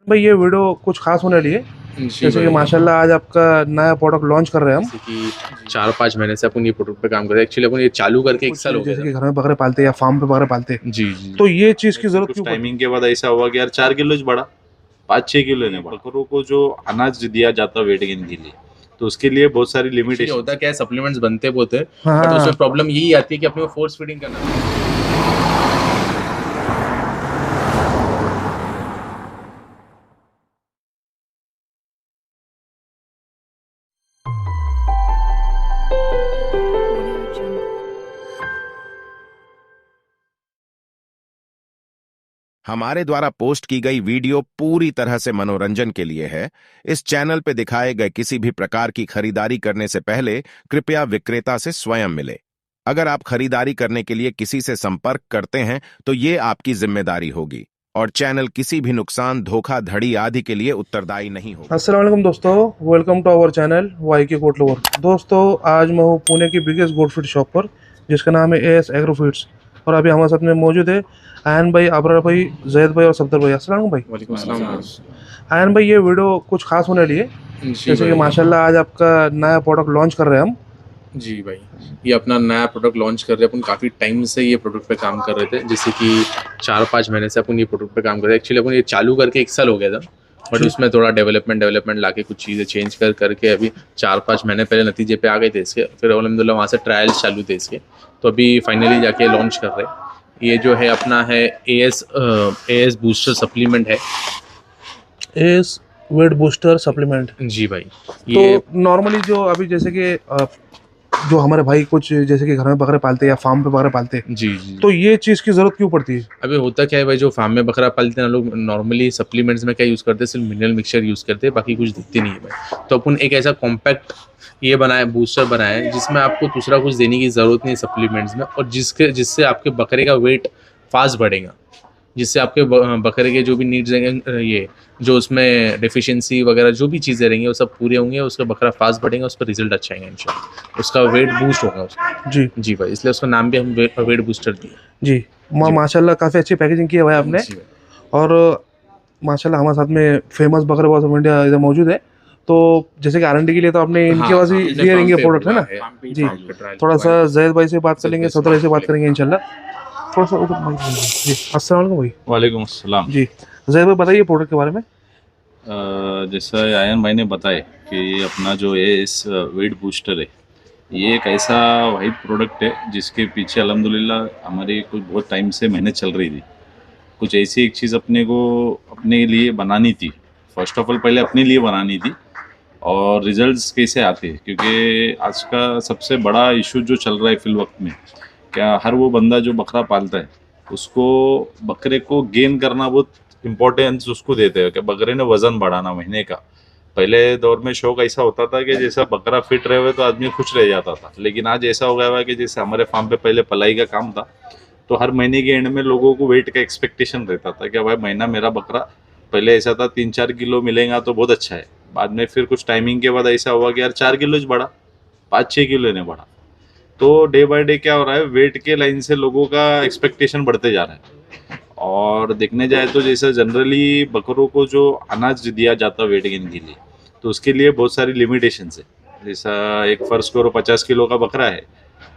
भाई ये वीडियो कुछ खास होने लिए जी जैसे कि भाई। माशाल्लाह आज आपका नया प्रोडक्ट लॉन्च कर रहे हैं हम। जैसे कि 4-5 महीने से अपन ये प्रोडक्ट पे काम कर रहे हैं। एक्चुअली अपन ये चालू करके 1 कुछ साल हो गया जैसे था। कि घर में बकरे पालते हैं या फार्म पे बकरे पालते हैं, जी, जी। तो ये चीज़ की फिर ज़रूरत कुछ क्यों पड़ती है? टाइमिंग के बाद ऐसा हुआ कि यार 4 किलो बढ़ा, 5-6 किलो नहीं बढ़ा। बकरों को जो अनाज दिया जाता वेट गेन के लिए, तो उसके लिए बहुत सारी एक्चुअली लिमिटेशन होता क्या है, सप्लीमेंट्स बनते बहुत है, हाँ बट उसमें हाँ। प्रॉब्लम यही आती है कि अपने को फोर्स फीडिंग करना पड़ता है। हमारे द्वारा पोस्ट की गई वीडियो पूरी तरह से मनोरंजन के लिए है। इस चैनल पे दिखाए गए किसी भी प्रकार की खरीदारी करने से पहले कृपया विक्रेता से स्वयं मिले। अगर आप खरीदारी करने के लिए किसी से संपर्क करते हैं तो ये आपकी जिम्मेदारी होगी और चैनल किसी भी नुकसान, धोखाधड़ी आदि के लिए उत्तरदायी नहीं होगा। अस्सलाम वालेकुम दोस्तों, welcome to our channel Y K goat lover. दोस्तों आज मैं हूँ पुणे की बिगेस्ट गोट फीड शॉप पर जिसका नाम है एएस एग्रो फीड्स, और अभी हमारे साथ में मौजूद है आयन भाई, अबरार भाई, जैद भाई और सफदर भाई। अस्सलाम वालेकुम भाई। वालेकुम अस्सलाम। आयन भाई ये वीडियो कुछ खास होने लिए जी जैसे कि भाई। माशाल्लाह आज आपका नया प्रोडक्ट लॉन्च कर रहे हैं हम। जी भाई, ये अपना नया प्रोडक्ट लॉन्च कर रहे हैं। अपन काफ़ी टाइम से ये प्रोडक्ट पे काम कर रहे थे, जैसे कि 4-5 महीने से अपन ये प्रोडक्ट पे काम कर रहे हैं। एक्चुअली अपन ये चालू करके 1 साल हो गया था, बट जी। उसमें थोड़ा डेवलपमेंट लाके कुछ चीज़ें चेंज करके अभी 4-5 महीने पहले नतीजे पे आ गए थे इसके। फिर अल्हम्दुलिल्लाह वहाँ से ट्रायल्स चालू थे इसके, तो अभी फाइनली जाके लॉन्च कर रहे हैं। ये जो है अपना है एएस बूस्टर सप्लीमेंट है। AS weight booster supplement. जी भाई, तो ये नॉर्मली जो अभी जैसे कि जो हमारे भाई कुछ जैसे कि घर में बकरे पालते हैं या फार्म पे बकरे पालते हैं, जी, जी। तो ये चीज़ की ज़रूरत क्यों पड़ती है? अभी होता क्या है भाई, जो फार्म में बकरा पालते हैं ना लोग, नॉर्मली सप्लीमेंट्स में क्या यूज़ करते हैं, सिर्फ मिनरल मिक्सचर यूज़ करते हैं, बाकी कुछ दिखते नहीं है भाई। तो अपन एक ऐसा कॉम्पैक्ट ये बनाए, बूस्टर बनाए हैं, जिसमें आपको दूसरा कुछ देने की ज़रूरत नहीं है सप्लीमेंट्स में, और जिससे आपके बकरे का वेट फास्ट बढ़ेगा, जिससे आपके बकरे के जो भी नीड्स रहेंगे, ये जो उसमें डेफिशिएंसी वगैरह जो भी चीज़ें रहेंगी वो सब पूरे होंगे, उसका बकरा फास्ट बढ़ेगा, उसका रिजल्ट अच्छा आएगा इंशाल्लाह, उसका वेट बूस्ट होगा उसका। जी जी भाई, इसलिए उसका नाम भी हम वेट बूस्टर दिए। जी। जी। माशाल्लाह काफ़ी अच्छी पैकेजिंग की है भाई आपने। जी भाई। और माशाल्लाह हमारे साथ में फेमस बकरे बॉस ऑफ इंडिया इधर मौजूद है। तो जैसे कि आरएनडी के लिए तो आपने इनके पास ही अपने लिए फार्म रहेंगे पे प्रोडक्ट, है हुआ ना? जी। फार्म पे ट्रायल थोड़ा हुआ सा है। जैद भाई से बात कर जैद लेंगे, भाई से सफदर भाई से बात बात करेंगे इंशाल्लाह। थोड़ा सा उधर माइक बोलिए। जी अस्सलाम वालेकुम भाई। वालेकुम अस्सलाम। जी जैद भाई बताइए प्रोडक्ट के बारे में। जैसा आयन भाई ने बताया कि ये अपना जो है इस वेट बूस्टर है, ये एक ऐसा वाहिद प्रोडक्ट है जिसके पीछे अल्हम्दुलिल्लाह हमारी कुछ बहुत टाइम से मेहनत चल रही थी। कुछ ऐसी एक चीज़ अपने को अपने लिए बनानी थी। फर्स्ट ऑफ ऑल पहले अपने लिए बनानी थी, और रिजल्ट्स कैसे आते हैं, क्योंकि आज का सबसे बड़ा इशू जो चल रहा है फिल वक्त में, क्या हर वो बंदा जो बकरा पालता है उसको बकरे को गेन करना बहुत इम्पोर्टेंस उसको देते हैं कि बकरे ने वजन बढ़ाना महीने का। पहले दौर में शौक ऐसा होता था कि जैसा बकरा फिट रहे हुए तो आदमी खुश रह जाता था, लेकिन आज ऐसा हो गया हुआ है कि जैसे हमारे फार्म पे पहले पलाई का काम था, तो हर महीने के एंड में लोगों को वेट का एक्सपेक्टेशन रहता था कि भाई महीना मेरा बकरा, पहले ऐसा था 3-4 किलो मिलेगा तो बहुत अच्छा है, बाद में फिर कुछ टाइमिंग के बाद ऐसा हुआ कि यार 4 किलो बढ़ा, 5-6 किलो नहीं बढ़ा। तो डे बाय डे क्या हो रहा है, वेट के लाइन से लोगों का एक्सपेक्टेशन बढ़ते जा रहा है। और देखने जाए तो जैसे जनरली बकरों को जो अनाज दिया जाता है वेट गेन के लिए, तो उसके लिए बहुत सारी लिमिटेशंस है। जैसा एक फर्ज करो 50 किलो का बकरा है,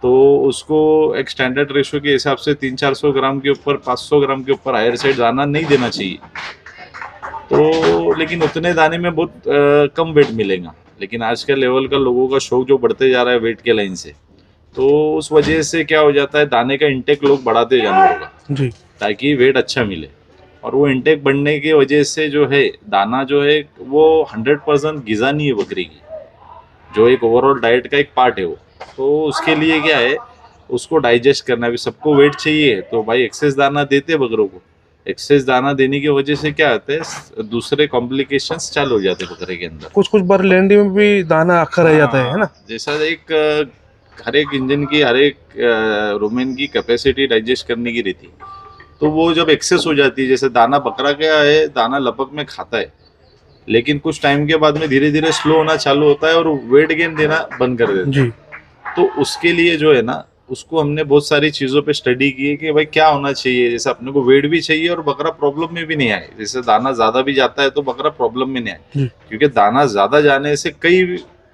तो उसको एक स्टैंडर्ड रेशो के हिसाब से 300-400 ग्राम के ऊपर, 500 ग्राम के ऊपर हायर साइड दाना नहीं देना चाहिए। तो लेकिन उतने दाने में बहुत कम वेट मिलेगा। लेकिन आज के लेवल का लोगों का शौक जो बढ़ते जा रहा है वेट के लाइन से, तो उस वजह से क्या हो जाता है, दाने का इंटेक लोग बढ़ाते हैं जानवरों का, जी ताकि वेट अच्छा मिले। और वो इंटेक बढ़ने की वजह से जो है दाना जो है वो 100% ग़िज़ा नहीं है बकरी की, जो एक ओवरऑल डाइट का एक पार्ट है वो। तो उसके लिए क्या है, उसको डाइजेस्ट करना भी, सबको वेट चाहिए तो भाई एक्सेस दाना देते बकरों को। एक्सेस दाना देने की वजह से क्या होता है, दूसरे कॉम्प्लिकेशंस चालू हो जाते हैं बकरे के अंदर। कुछ कुछ बार लैंडी में भी दाना अक्खा रह जाता है ना? जैसा एक हर एक इंजन की, हर एक रोमेन की कैपेसिटी डाइजेस्ट करने की रहती है। तो वो जब एक्सेस हो जाती है, जैसे दाना बकरा क्या है, दाना लपक में खाता है, लेकिन कुछ टाइम के बाद में धीरे धीरे स्लो होना चालू होता है और वेट गेन देना बंद कर देता है। जी तो उसके लिए जो है ना, उसको हमने बहुत सारी चीज़ों पे स्टडी की है कि भाई क्या होना चाहिए। जैसे अपने को वेट भी चाहिए और बकरा प्रॉब्लम में भी नहीं आए। जैसे दाना ज़्यादा भी जाता है तो बकरा प्रॉब्लम में नहीं आए, क्योंकि दाना ज़्यादा जाने से कई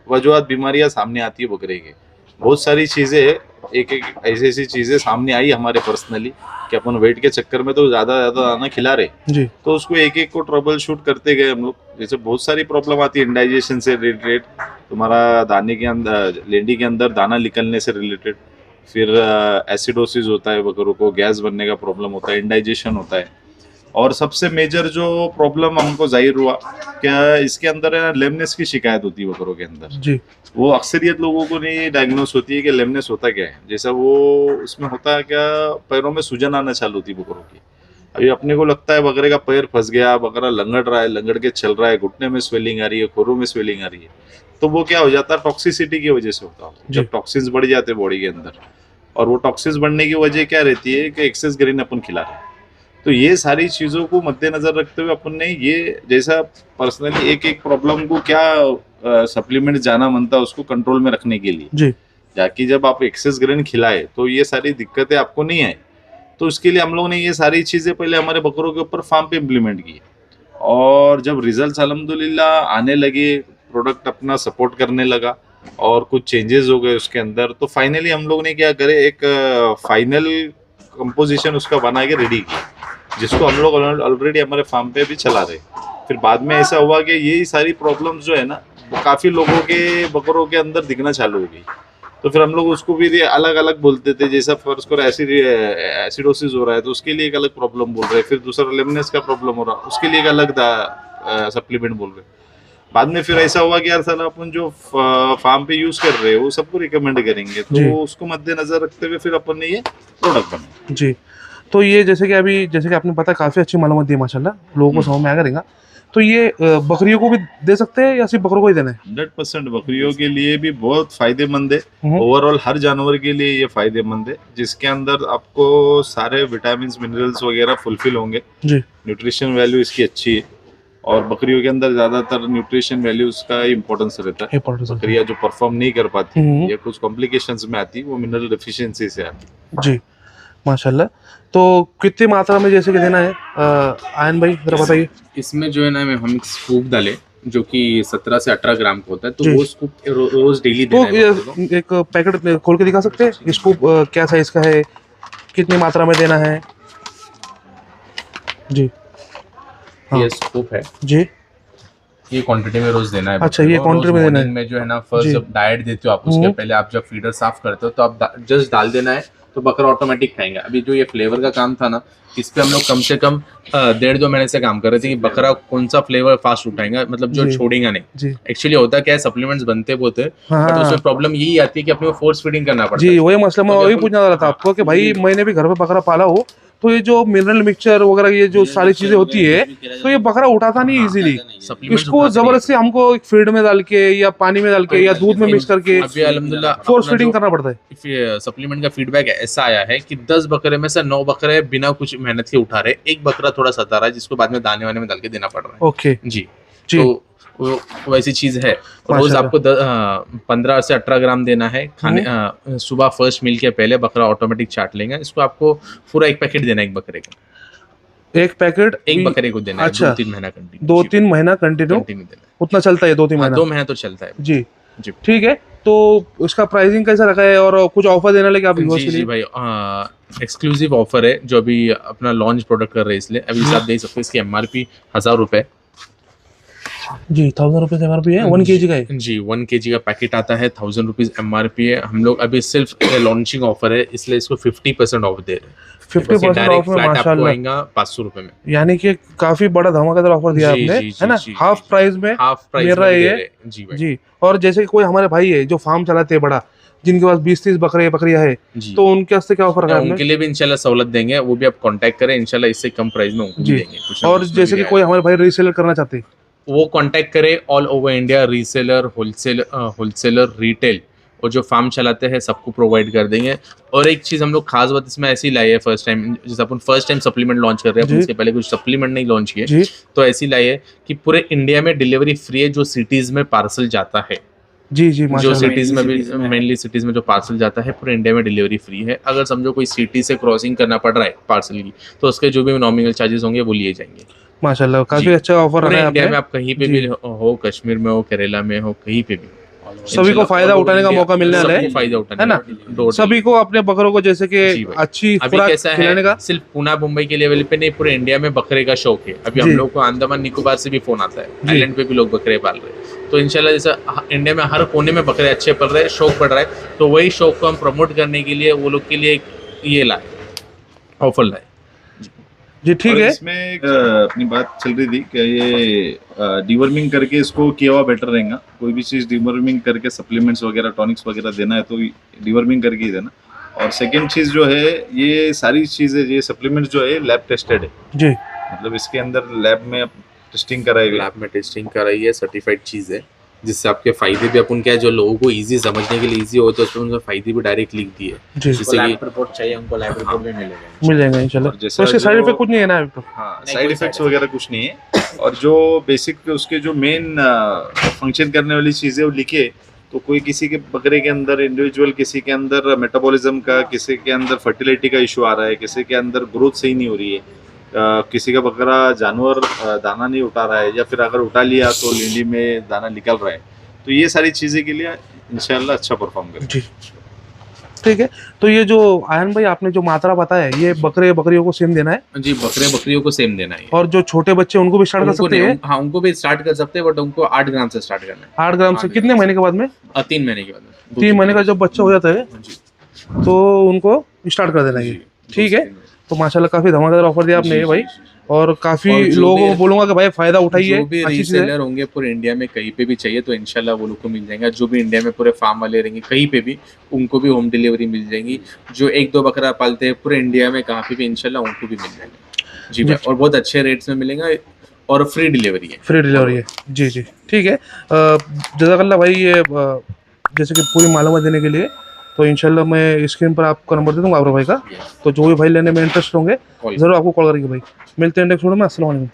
वजूहत बीमारियां सामने आती है बकरे की। बहुत सारी चीज़ें, एक एक ऐसी ऐसी चीज़ें सामने आई हमारे पर्सनली कि अपन वेट के चक्कर में तो ज़्यादा दाना खिला रहे जी तो उसको एक एक को ट्रबल शूट करते गए हम लोग। जैसे बहुत सारी प्रॉब्लम आती है इंडाइजेशन से रिलेटेड, तुम्हारा दाने के अंदर लेंडी के अंदर दाना निकलने से रिलेटेड, फिर एसिडोसिस होता है बकरों को, गैस बनने का प्रॉब्लम होता है, इंडाइजेशन होता है। और सबसे मेजर जो प्रॉब्लम हमको जाहिर हुआ क्या इसके अंदर लेमनेस की शिकायत होती है बकरों के अंदर। जी वो अक्सरियत लोगों को नहीं डायग्नोस होती है कि लेमनेस होता क्या है। जैसा वो उसमें होता है क्या, पैरों में सूजन आना चालू होती है बकरों की। अभी अपने को लगता है बकरे का पैर फंस गया, बकरा लंगड़ रहा है, लंगड़ के चल रहा है, घुटने में स्वेलिंग आ रही है, खोरों में स्वेलिंग आ रही है, तो वो क्या हो जाता है, टॉक्सिसिटी की वजह से होता है। जब टॉक्सिन्स बढ़ जाते हैं बॉडी के अंदर, और वो टॉक्सिन्स बढ़ने की वजह क्या रहती है कि एक्सेस ग्रीन अपन खिला रहे हैं। तो ये सारी चीज़ों को मद्देनजर रखते हुए अपन ने ये जैसा पर्सनली एक एक प्रॉब्लम को क्या सप्लीमेंट जाना बनता है उसको कंट्रोल में रखने के लिए, जी ताकि जब आप एक्सेस ग्रेन खिलाए तो ये सारी दिक्कतें आपको नहीं आए। तो उसके लिए हम लोगों ने ये सारी चीज़ें पहले हमारे बकरों के ऊपर फार्म पे इम्प्लीमेंट की, और जब रिजल्ट अल्हम्दुलिल्लाह आने लगे, प्रोडक्ट अपना सपोर्ट करने लगा और कुछ चेंजेस हो गए उसके अंदर, तो फाइनली हम लोग ने क्या करे, एक फाइनल कंपोजिशन उसका बना के रेडी किया, जिसको हम लोग ऑलरेडी हमारे फार्म पे भी चला रहे। फिर बाद में ऐसा हुआ कि ये सारी प्रॉब्लम्स जो है ना वो काफ़ी लोगों के बकरों के अंदर दिखना चालू हो गई। तो फिर हम लोग उसको भी अलग अलग बोलते थे। जैसा फर्स्ट को एसिडोसिस हो रहा है तो उसके लिए एक अलग प्रॉब्लम बोल रहे हैं, फिर दूसरा लेमनेस का प्रॉब्लम हो रहा है उसके लिए एक अलग सप्लीमेंट बोल रहे हैं। बाद में फिर ऐसा हुआ कि यार साला अपन जो फार्म पे यूज कर रहे हैं वो सबको रिकमेंड करेंगे, तो उसको मद्देनजर रखते हुए फिर अपन ने ये प्रोडक्ट बनाया। जी। तो ये जैसे कि आपने पता काफ़ी अच्छी मालूमात दी माशाल्लाह, लोगों को समझ में आ करेगा। तो ये बकरियों को भी दे सकते हैं या सिर्फ बकरों को ही देना है? 100% बकरियों के लिए भी बहुत फायदेमंद है। ओवरऑल हर जानवर के लिए ये फायदेमंद है, जिसके अंदर आपको सारे विटामिन मिनरल्स वगैरह फुलफिल होंगे। जी न्यूट्रिशन वैल्यू इसकी अच्छी है, और बकरियों के अंदर ज्यादातर न्यूट्रिशन वैल्यूज का इम्पोर्टेंस रहता है। बकरियां जो परफॉर्म नहीं कर पाती या कुछ कॉम्प्लिकेशंस में आती वो मिनरल डेफिशिएंसी से आती। जी माशाल्लाह। तो कितनी मात्रा में जैसे कि देना है आयन भाई, जरा बताइए। इसमें जो है ना हम एक स्कूप डाले जो कि 17 से 18 ग्राम का होता है, तो वो स्कूप रोज डेली देना है बकरों को। एक पैकेट खोल के दिखा सकते हैं? स्कूप क्या साइज का है, कितनी मात्रा में देना है? जी हाँ। ये स्कूप है जी, ये क्वांटिटी में रोज देना है। अच्छा, ये क्वांटिटी में देना है। में जो है ना फर्स्ट जब डाइट देते हो आप, उसके पहले आप जब फीडर साफ करते हो तो आप जस्ट डाल देना है, तो बकरा ऑटोमेटिक खाएंगे। अभी जो ये फ्लेवर का काम था ना, इस पे हम लोग कम से कम 1.5-2 महीने से काम कर रहे थे कि बकरा कौन सा फ्लेवर फास्ट उठाएगा, मतलब जो छोड़ेगा नहीं। एक्चुअली होता क्या है, सप्लीमेंट्स बनते बहुत है, बट उसमें प्रॉब्लम यही आती है कि अपने को फोर्स फीडिंग करना पड़ता है। जी वही मसला मैं वही पूछना चाह रहा था आपको कि भाई मैंने भी घर पे बकरा पाला हो, तो ये जो मिनरल मिक्सचर वगैरह ये जो सारी चीजें होती है तो ये बकरा उठाता नहीं इजीली। इसको जबरदस्ती हमको फीड में डाल के या पानी में डाल के या दूध में मिक्स करके अभी अल्हम्दुलिल्लाह फोर्स फीडिंग करना पड़ता है। सप्लीमेंट का फीडबैक ऐसा आया है कि 10 बकरे में से 9 बकरे बिना कुछ मेहनत के उठा रहे, एक बकरा थोड़ा सता रहा है जिसको बाद में दाने वाने में डाल के देना पड़ रहा है। ओके जी तो वो वैसी चीज है। रोज आपको 15 से 18 ग्राम देना है खाने। सुबह फर्स्ट मील के पहले बकरा ऑटोमेटिक चाट लेगा। इसको आपको पूरा एक पैकेट देना है, एक बकरे का एक बकरे को देना है। अच्छा, 2-3 महीना कंटिन्यू, 2-3 महीना कंटिन्यू देना है। उतना चलता है 2-3 महीना? 2 महीना तो चलता है जी जी ठीक है। तो उसका प्राइसिंग कैसा रखा है और कुछ ऑफर देने लगे आप व्यूअर्स के लिए? जी भाई, एक्सक्लूसिव ऑफर है जो अभी अपना लॉन्च प्रोडक्ट कर रहे हैं, इसलिए अभी आप देख सकते हैं। इसकी MRP 1000 रुपए जी, 1000 रुपीज MRP है। 1 kg का है जी, 1 kg का पैकेट आता है, 1000 रुपीज MRP है। हम लोग अभी सिर्फ लॉन्चिंग ऑफर है, इसलिए इसको 50% ऑफ दे रहे हैं। 50% ऑफ में माशाल्लाह आएगा 500 रुपए में, यानी कि काफी बड़ा धमाकेदार ऑफर दिया आपने, है ना? हाफ प्राइस में मिल रहा है ये जी। और जैसे कि कोई हमारे भाई है जो फार्म चलाते हैं बड़ा, जिनके पास 20-30 बकरियां है, तो उनके वास्ते क्या ऑफर है? उनके लिए भी इंशाल्लाह सहूलत देंगे, वो भी आप कांटेक्ट करें, इंशाल्लाह इससे कम प्राइस में उनको भी देंगे। और जैसे कि कोई हमारे भाई रीसेलर करना चाहते हैं, वो कांटेक्ट करे। All over India reseller, wholesaler, retail और जो फार्म चलाते हैं सबको प्रोवाइड कर देंगे। और एक चीज़ हम लोग खास बात इसमें ऐसी लाई है, फर्स्ट टाइम जैसे अपन फर्स्ट टाइम सप्लीमेंट लॉन्च कर रहे हैं, इसके पहले कुछ सप्लीमेंट नहीं लॉन्च किए, तो ऐसी लाई है कि पूरे इंडिया में डिलीवरी फ्री है जो सिटीज़ में पार्सल जाता है। जी जी जो माशाल्लाह। सिटीज में भी cities में है। मेनली सिटीज में जो पार्सल जाता है पूरे इंडिया में डिलीवरी फ्री है। अगर समझो कोई सिटी से क्रॉसिंग करना पड़ रहा है पार्सल की, तो उसके जो भी नॉमिनल चार्जेस होंगे वो लिए जाएंगे। माशाल्लाह काफी जी। अच्छा ऑफर पूरे रखा है इंडिया आपने। में आप कहीं पे जी। भी हो, कश्मीर में हो, केरला में हो, कहीं पे भी सभी को इंशाल्लाह फायदा all over उठाने का India मौका मिलने वाला है, सबको फायदा उठाने है ना? का door सभी को अपने बकरों को जैसे कि जी भाई। अच्छी अभी खुराक कैसा खिलाने का। है, सिर्फ पुणे मुंबई के लेवल पे नहीं, पूरे इंडिया में बकरे का शौक है। अभी जी। हम लोग को अंडमान निकोबार से भी फोन आता है, जी। आइलैंड पे भी लोग बकरे पाल रहे हैं। तो इंशाल्लाह जैसा इंडिया में हर कोने में बकरे अच्छे पल रहे हैं, शौक बढ़ रहा है, तो वही शौक को हम प्रमोट करने के लिए वो लोग के लिए एक ये लाए, ऑफर लाए। जी ठीक और है। इसमें एक अपनी बात चल रही थी कि ये डिवर्मिंग करके इसको किया हुआ बेटर रहेगा। कोई भी चीज़ डिवर्मिंग करके सप्लीमेंट्स वगैरह टॉनिक्स वगैरह देना है तो डिवर्मिंग करके ही देना। और सेकंड चीज़ जो है, ये सारी चीज़ें ये सप्लीमेंट्स जो है लैब टेस्टेड है, जी मतलब इसके अंदर लैब में टेस्टिंग कराई हुई है। लैब में टेस्टिंग कराई है, सर्टिफाइड चीज़ है, जिससे आपके फायदे भी अपन क्या है, जो लोगों को इजी समझने के लिए इजी हो, तो उसमें उनके फायदे भी डायरेक्ट लिख दिए, जी जिससे कि लैब रिपोर्ट चाहिए हमको, लैब रिपोर्ट भी मिलेगा। मिल जाएगा इंशाल्लाह। और जैसा तो इसके जो- साइड इफेक्ट कुछ नहीं है ना अभी तो? हाँ, नहीं, साइड कोई इफेक्ट्स side वगैरह कुछ नहीं है। और जो बेसिक उसके जो मेन फंक्शन करने वाली चीज़ें वो लिखे, तो कोई किसी के बकरे के अंदर इंडिविजुअल, किसी के अंदर मेटाबॉलिज्म का, किसी के अंदर फर्टिलिटी का इशू आ रहा है, किसी के अंदर ग्रोथ सही नहीं हो रही है, किसी का बकरा जानवर दाना नहीं उठा रहा है, या फिर अगर उठा लिया तो लींडी में दाना निकल रहा है, तो ये सारी चीज़ें के लिए इंशाल्लाह अच्छा परफॉर्म करें। जी ठीक है। तो ये जो आयन भाई आपने जो मात्रा बताया, ये बकरे बकरियों को सेम देना है, जी बकरे बकरियों को सेम देना है। और जो छोटे बच्चे उनको भी स्टार्ट कर उनको सकते नहीं, हैं? हाँ उनको भी स्टार्ट कर सकते हैं, बट उनको 8 ग्राम से स्टार्ट करना है। 8 ग्राम से 8 कितने ग्राम महीने के बाद में? 3 महीने के बाद में। 3 महीने का जब बच्चा हो जाता है जी तो उनको स्टार्ट कर देना है। जी, ठीक है। 2 दिन। तो माशाल्लाह काफी धमाकेदार ऑफर दिया आपने जी, ये भाई, जी, जी। और काफी और जो लोगों भी- को बोलूंगा कि भाई फायदा उठाइए, जो भी अच्छी चीज है। रीसेलर होंगे पूरे इंडिया में कहीं पे भी चाहिए तो इंशाल्लाह वो लोग को मिल जाएगा। जो भी इंडिया में पूरे फार्म वाले रहेंगे कहीं पे भी, उनको भी होम डिलीवरी मिल जाएगी। जो 1-2 बकरा पालते हैं पूरे इंडिया में कहाँ पे भी, इंशाल्लाह उनको भी मिल जाएगा। जी भाई, और बहुत अच्छे रेट्स में मिलेगा, और फ्री डिलीवरी है। फ्री डिलीवरी है। जी जी ठीक है। जज़ाकल्लाह भाई, ये जैसे कि पूरी मालूमात देने के लिए, तो इंशाल्लाह मैं स्क्रीन पर आपका नंबर दे दूंगा आबरा भाई का, तो जो भी भाई लेने में इंटरेस्ट होंगे कॉल ज़रूर आपको कॉल करेंगे भाई। मिलते हैं नेक्स्ट वीडियो में। अस्सलाम वालेकुम।